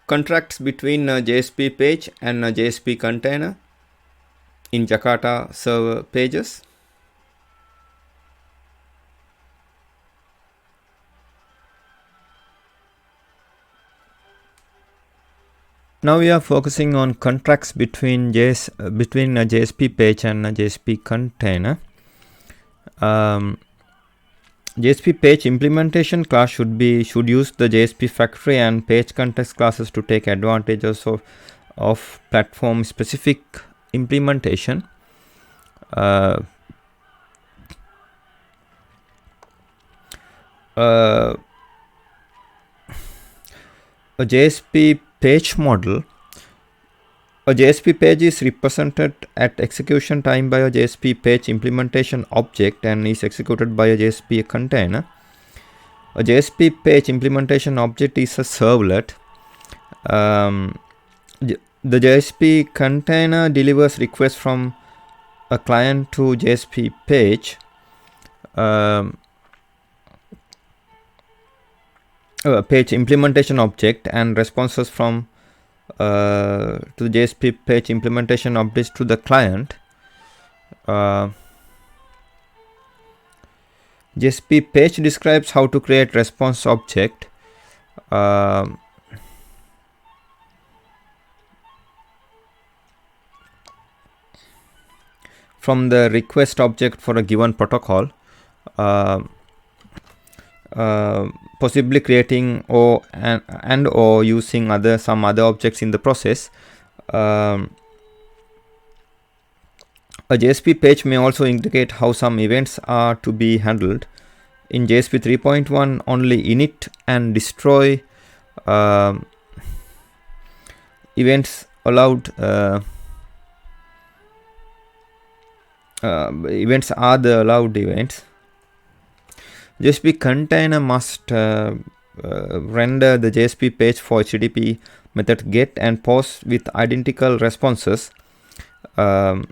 contracts between a JSP page and a JSP container in Jakarta server pages. Now we are focusing on contracts between between a JSP page and a JSP container. JSP page implementation class should use the JSP factory and page context classes to take advantages of platform specific implementation. A JSP page model. A JSP page is represented at execution time by a JSP page implementation object and is executed by a JSP container. A JSP page implementation object is a servlet. The JSP container delivers requests from a client to JSP page. Page implementation object and responses from to the JSP page implementation updates to the client. JSP page describes how to create response object. From the request object for a given protocol, possibly creating or using some other objects in the process. A JSP page may also indicate how some events are to be handled. In JSP 3.1, only init and destroy events allowed. Events are the allowed events. JSP container must render the JSP page for HTTP method get and post with identical responses. The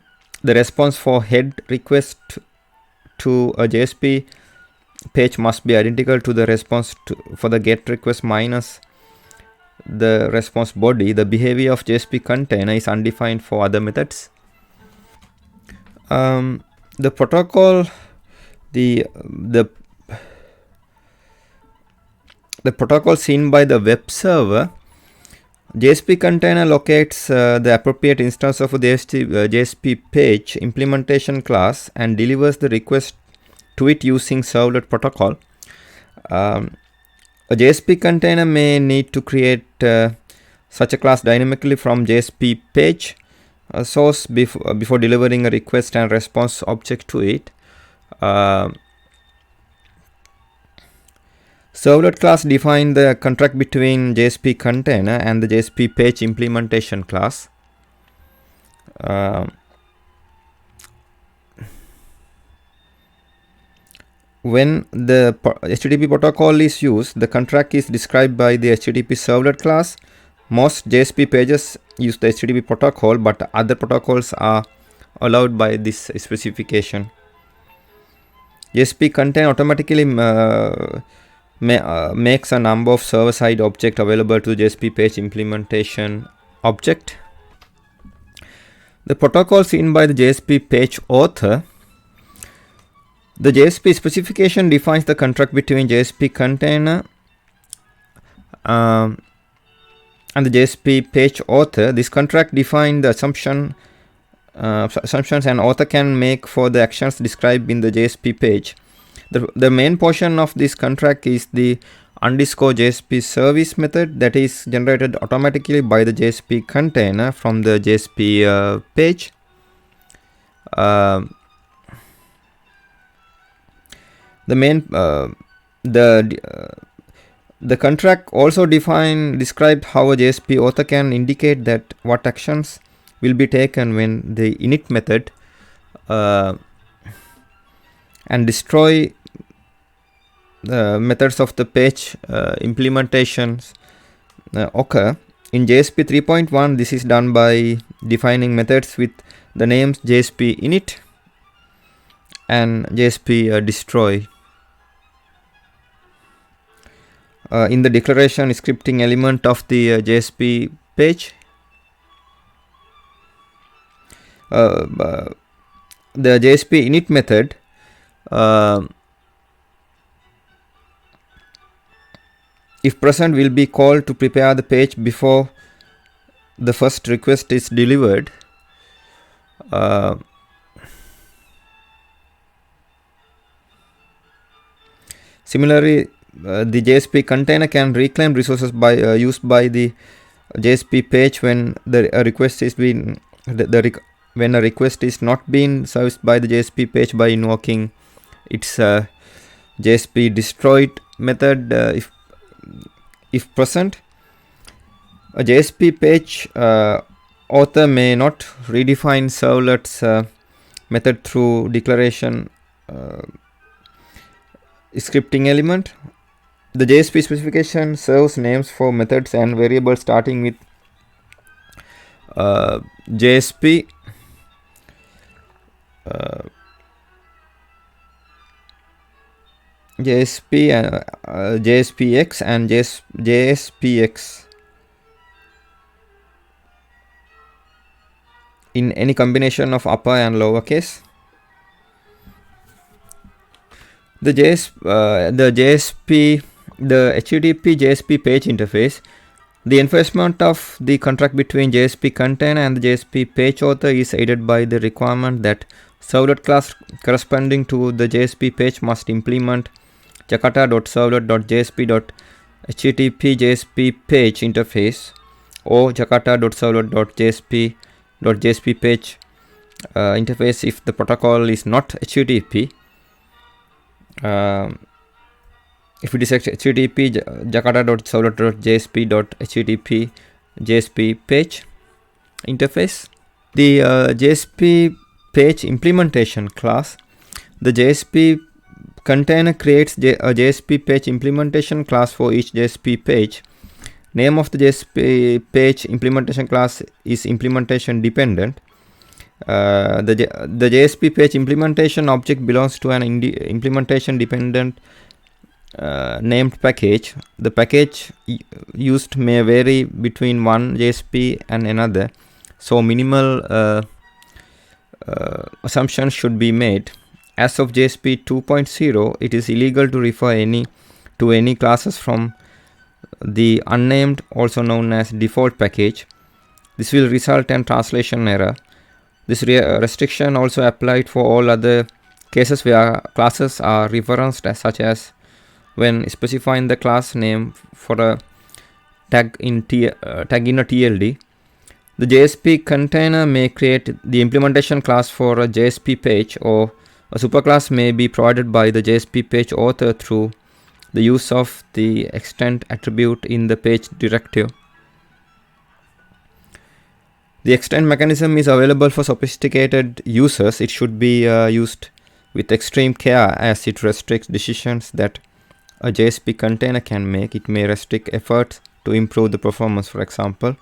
response for head request to a JSP page must be identical to the response for the get request minus the response body. The behavior of JSP container is undefined for other methods. The protocol, the protocol seen by the web server. JSP container locates the appropriate instance of the JSP page implementation class and delivers the request to it using servlet protocol. A JSP container may need to create such a class dynamically from JSP page source before delivering a request and response object to it. Servlet class define the contract between JSP container and the JSP page implementation class. When the HTTP protocol is used, the contract is described by the HTTP servlet class. Most JSP pages use the HTTP protocol, but other protocols are allowed by this specification. JSP container automatically makes a number of server-side objects available to JSP page implementation object. The protocol seen by the JSP page author. The JSP specification defines the contract between JSP container and the JSP page author. This contract defines the assumptions an author can make for the actions described in the JSP page. The main portion of this contract is the _JSP service method that is generated automatically by the JSP container from the JSP page. The contract also describe how a JSP author can indicate that what actions will be taken when the init method and destroy the methods of the page implementations occur. In JSP 3.1, this is done by defining methods with the names JSP init and JSP destroy. in the declaration scripting element of the JSP page. The JSP init method if present will be called to prepare the page before the first request is delivered. Similarly, the JSP container can reclaim resources by used by the JSP page when the request is being when a request is not being serviced by the JSP page by invoking its JSP destroyed method if present. A JSP page author may not redefine servlet's method through declaration scripting element. The JSP specification serves names for methods and variables starting with JSP JSPX and JSPX in any combination of upper and lower case. The HTTP JSP page interface. The enforcement of the contract between JSP container and the JSP page author is aided by the requirement that servlet class corresponding to the JSP page must implement jakarta.servlet.jsp.http JSP page interface or jakarta.servlet.jsp page interface if the protocol is not HTTP. If it is HTTP, jakarta.servlet.jsp.http JSP page interface. The JSP page implementation class. The JSP container creates a JSP page implementation class for each JSP page. Name of the JSP page implementation class is implementation dependent. The JSP page implementation object belongs to an implementation dependent named package. The package used may vary between one JSP and another, so minimal assumptions should be made. As of JSP 2.0, it is illegal to refer to any classes from the unnamed, also known as default package. This will result in translation error. This restriction also applied for all other cases where classes are referenced, such as when specifying the class name for a tag in a TLD. The JSP container may create the implementation class for a JSP page, or a superclass may be provided by the JSP page author through the use of the extent attribute in the page directive. The extend mechanism is available for sophisticated users. It should be used with extreme care as it restricts decisions that a JSP container can make. It may restrict efforts to improve the performance. For example,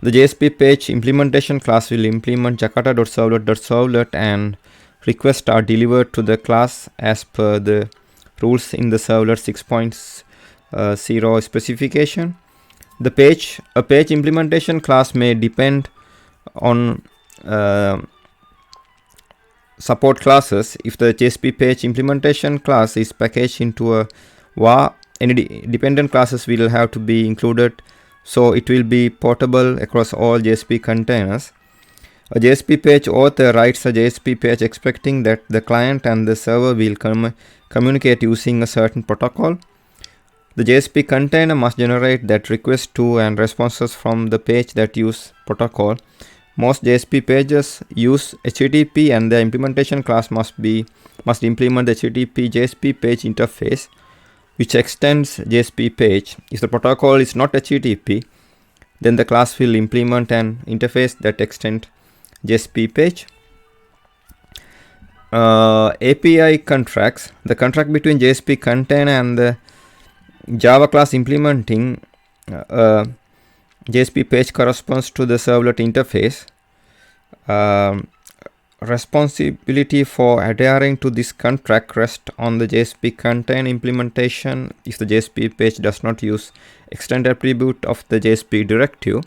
the JSP page implementation class will implement jakarta.servlet.servlet and requests are delivered to the class as per the rules in the servlet 6.0 specification. A page implementation class may depend on support classes. If the JSP page implementation class is packaged into a var, any dependent classes will have to be included, so it will be portable across all JSP containers. A JSP page author writes a JSP page expecting that the client and the server will communicate using a certain protocol. The JSP container must generate that request to and responses from the page that use protocol. Most JSP pages use HTTP and the implementation class must implement the HTTP JSP page interface, which extends JSP page. If the protocol is not HTTP, then the class will implement an interface that extends JSP page. API contracts. The contract between JSP container and the Java class implementing JSP page corresponds to the servlet interface. responsibility for adhering to this contract rests on the JSP contain implementation if the JSP page does not use extend attribute of the JSP directive.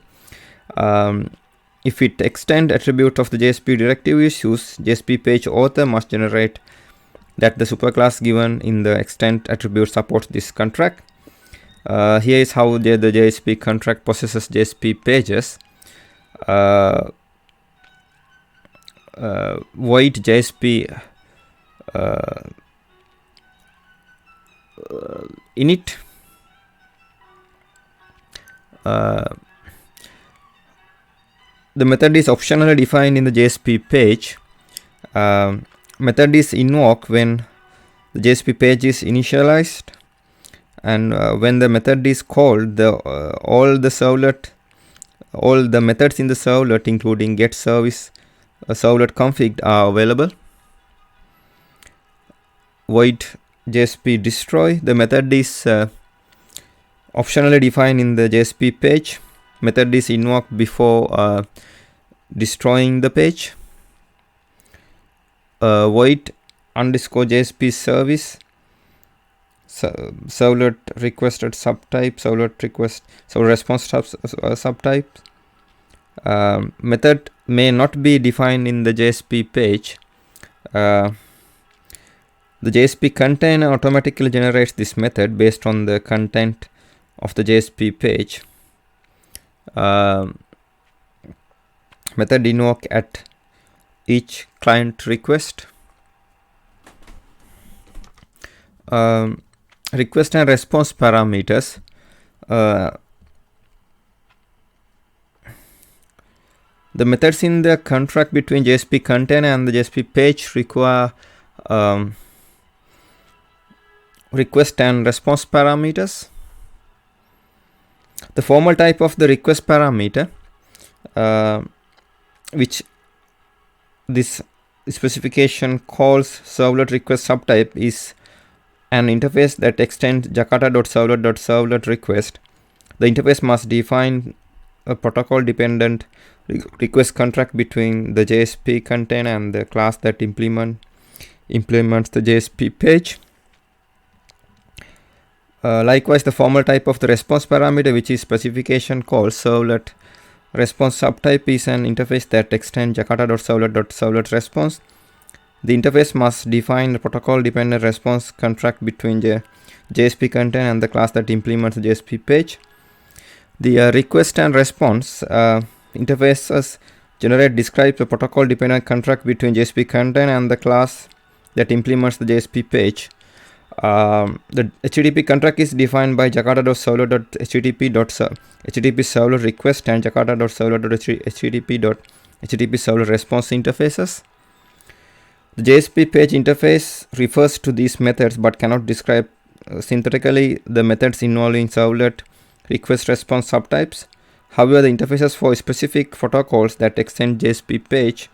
If it extend attribute of the JSP directive is used, JSP page author must generate that the superclass given in the extend attribute supports this contract. Here is how the JSP contract possesses JSP pages. Void JSP init. The method is optionally defined in the JSP page. Method is invoked when the JSP page is initialized, and when the method is called, all the methods in the servlet, including get service, servlet config, are available. Void JSP destroy. The method is optionally defined in the JSP page. Method is invoked before destroying the page. Void underscore JSP service, servlet requested subtype, servlet request, so response subtype. Method may not be defined in the JSP page. The JSP container automatically generates this method based on the content of the JSP page. Method invoke at each client request. Request and response parameters. The methods in the contract between JSP container and the JSP page require request and response parameters. The formal type of the request parameter, which this specification calls servlet request subtype, is an interface that extends jakarta.servlet.servlet request. The interface must define a protocol dependent request contract between the JSP container and the class that implements the JSP page. Likewise, the formal type of the response parameter, which is specification called servlet response subtype, is an interface that extends jakarta.servlet.servlet response. The interface must define the protocol dependent response contract between the JSP container and the class that implements the JSP page. The request and response interfaces describe the protocol dependent contract between JSP container and the class that implements the JSP page. The HTTP contract is defined by jakarta.servlet.http servlet request and jakarta.servlet.http servlet response interfaces. The JSP page interface refers to these methods but cannot describe synthetically the methods involving servlet request response subtypes. However, the interfaces for specific protocols that extend JSP page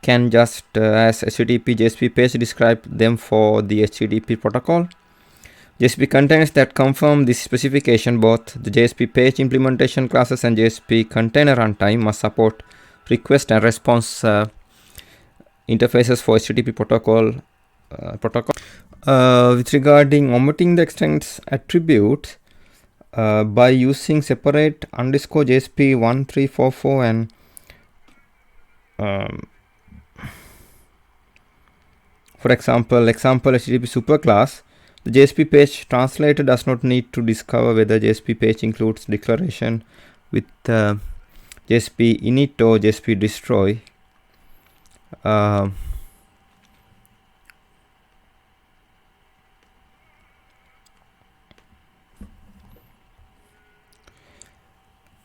can just as HTTP JSP page describe them for the HTTP protocol. JSP containers that confirm this specification, both the JSP page implementation classes and JSP container runtime must support request and response interfaces for HTTP protocol. With regarding omitting the extends attribute by using separate underscore JSP 1344 and for example HTTP superclass, the JSP page translator does not need to discover whether JSP page includes declaration with JSP init or JSP destroy.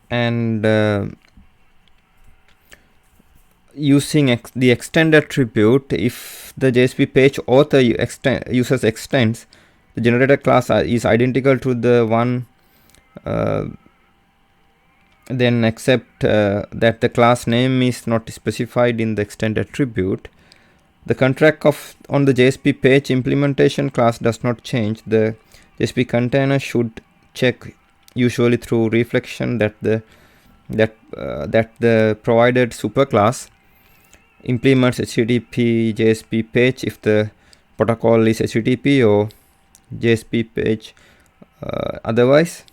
And using the extend attribute, if the JSP page author uses extends, the generated class is identical to the one then except that the class name is not specified in the extend attribute. The contract on the JSP page implementation class does not change. The JSP container should check, usually through reflection, that the provided superclass implements HTTP JSP page if the protocol is HTTP, or JSP page otherwise.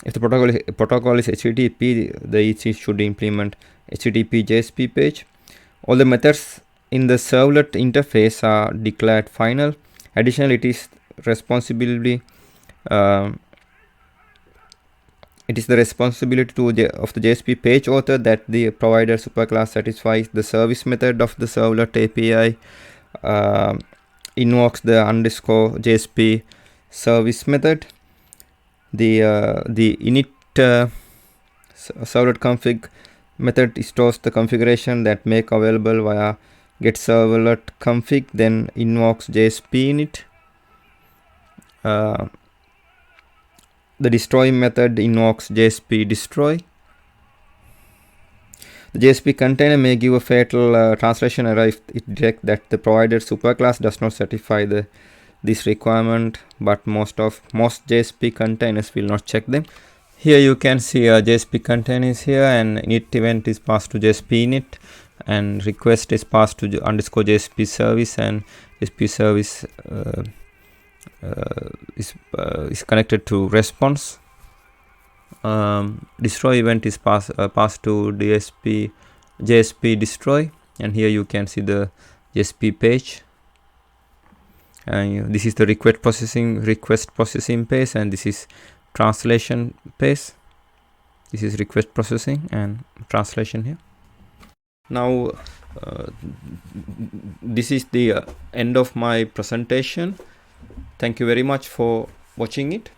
If the protocol is HTTP, the EC should implement HTTP JSP page. All the methods in the servlet interface are declared final. Additionally, it is the responsibility of the JSP page author that the provider superclass satisfies the service method of the servlet API, invokes the underscore JSP service method. The init servlet config method stores the configuration that make available via get servlet config, then invokes JSP init. The destroy method invokes JSP destroy. The JSP container may give a fatal translation error if it detects that the provided superclass does not satisfy this requirement, but most JSP containers will not check them. Here you can see a JSP container is here, and init event is passed to JSP init, and request is passed to underscore JSP service, and JSP service is connected to response. Destroy event is passed to JSP destroy, and here you can see the JSP page. And this is the request processing page, and this is translation page. This is request processing and translation here. Now this is the end of my presentation. Thank you very much for watching it.